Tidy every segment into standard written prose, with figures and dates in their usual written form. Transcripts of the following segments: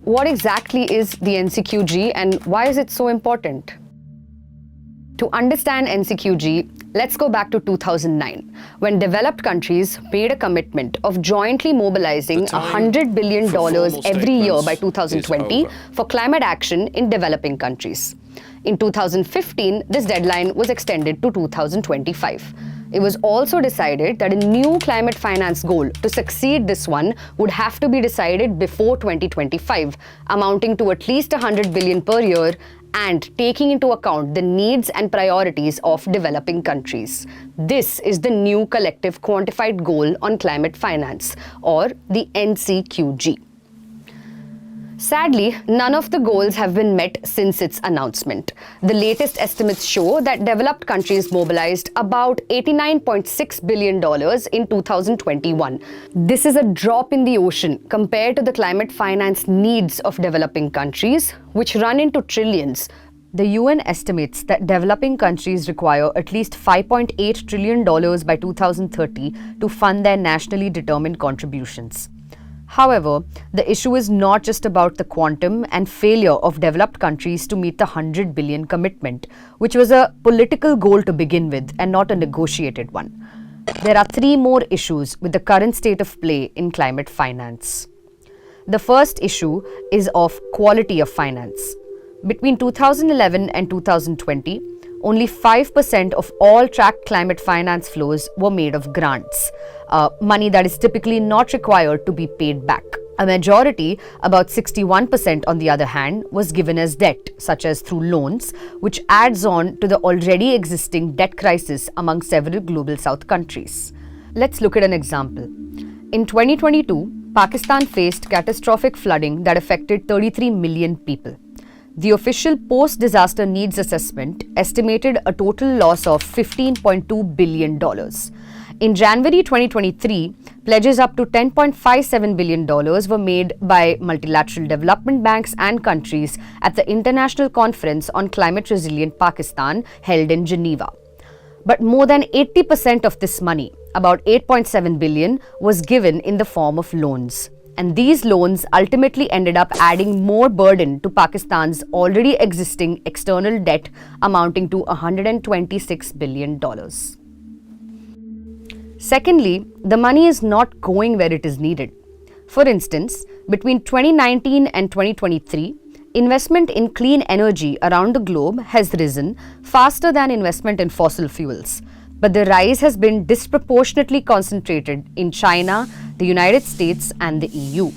what exactly is the NCQG and why is it so important? To understand NCQG, let's go back to 2009, when developed countries made a commitment of jointly mobilizing $100 billion every year by 2020 for climate action in developing countries. In 2015, this deadline was extended to 2025. It was also decided that a new climate finance goal to succeed this one would have to be decided before 2025, amounting to at least $100 billion per year and taking into account the needs and priorities of developing countries. This is the new Collective Quantified Goal on Climate Finance, or the NCQG. Sadly, none of the goals have been met since its announcement. The latest estimates show that developed countries mobilized about $89.6 billion in 2021. This is a drop in the ocean compared to the climate finance needs of developing countries, which run into trillions. The UN estimates that developing countries require at least $5.8 trillion by 2030 to fund their nationally determined contributions. However, the issue is not just about the quantum and failure of developed countries to meet the $100 billion commitment, which was a political goal to begin with and not a negotiated one. There are three more issues with the current state of play in climate finance. The first issue is of quality of finance. Between 2011 and 2020, only 5% of all tracked climate finance flows were made of grants, money that is typically not required to be paid back. A majority, about 61% on the other hand, was given as debt, such as through loans, which adds on to the already existing debt crisis among several global south countries. Let's look at an example. In 2022, Pakistan faced catastrophic flooding that affected 33 million people. The official post-disaster needs assessment estimated a total loss of $15.2 billion. In January 2023, pledges up to $10.57 billion were made by multilateral development banks and countries at the International Conference on Climate Resilient Pakistan held in Geneva. But more than 80% of this money, about $8.7 billion, was given in the form of loans. And these loans ultimately ended up adding more burden to Pakistan's already existing external debt amounting to $126 billion. Secondly, the money is not going where it is needed. For instance, between 2019 and 2023, investment in clean energy around the globe has risen faster than investment in fossil fuels. But the rise has been disproportionately concentrated in China, the United States, and the EU.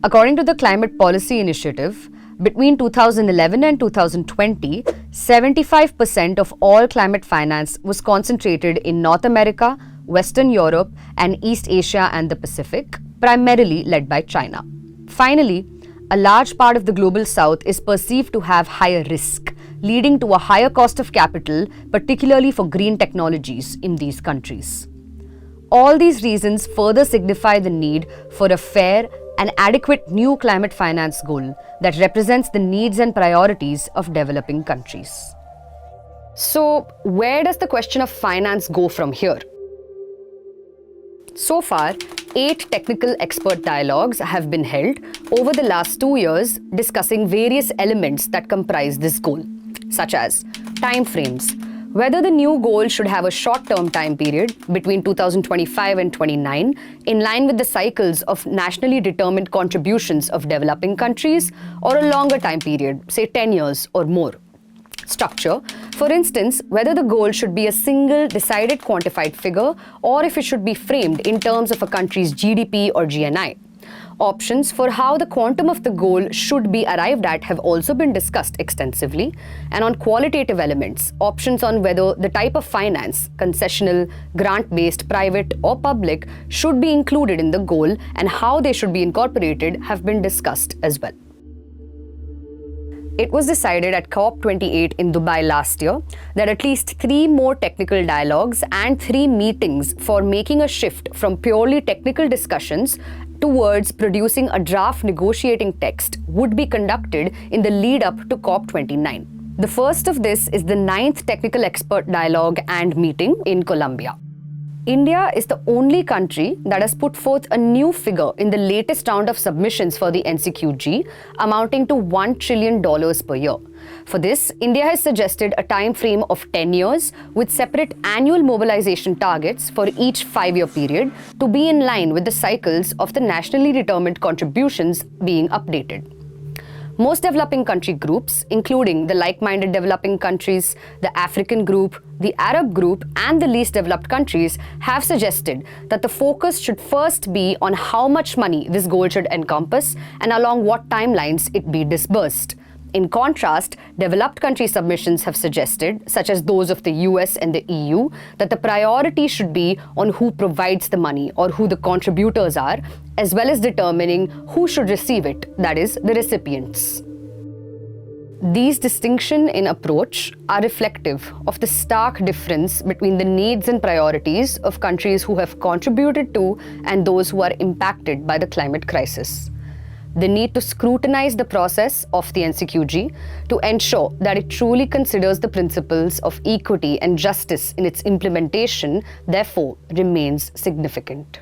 According to the Climate Policy Initiative, between 2011 and 2020, 75% of all climate finance was concentrated in North America, Western Europe, and East Asia and the Pacific, primarily led by China. Finally, a large part of the global south is perceived to have higher risk, leading to a higher cost of capital, particularly for green technologies in these countries. All these reasons further signify the need for a fair and adequate new climate finance goal that represents the needs and priorities of developing countries. So, where does the question of finance go from here? So far, 8 technical expert dialogues have been held over the last 2 years discussing various elements that comprise this goal, such as timeframes, whether the new goal should have a short-term time period between 2025 and 29 in line with the cycles of nationally determined contributions of developing countries, or a longer time period, say 10 years or more. Structure, for instance, whether the goal should be a single decided quantified figure or if it should be framed in terms of a country's GDP or GNI. Options for how the quantum of the goal should be arrived at have also been discussed extensively, and on qualitative elements, options on whether the type of finance, concessional, grant-based, private or public, should be included in the goal and how they should be incorporated have been discussed as well. It was decided at COP28 in Dubai last year that at least 3 more technical dialogues and 3 meetings for making a shift from purely technical discussions towards producing a draft negotiating text would be conducted in the lead up to COP29. The first of this is the 9th Technical Expert Dialogue and Meeting in Colombia. India is the only country that has put forth a new figure in the latest round of submissions for the NCQG, amounting to $1 trillion per year. For this, India has suggested a time frame of 10 years with separate annual mobilization targets for each 5-year period to be in line with the cycles of the nationally determined contributions being updated. Most developing country groups, including the like-minded developing countries, the African group, the Arab group, and the least developed countries, have suggested that the focus should first be on how much money this goal should encompass and along what timelines it be disbursed. In contrast, developed country submissions have suggested, such as those of the US and the EU, that the priority should be on who provides the money or who the contributors are, as well as determining who should receive it, that is, the recipients. These distinctions in approach are reflective of the stark difference between the needs and priorities of countries who have contributed to and those who are impacted by the climate crisis. The need to scrutinize the process of the NCQG to ensure that it truly considers the principles of equity and justice in its implementation, therefore, remains significant.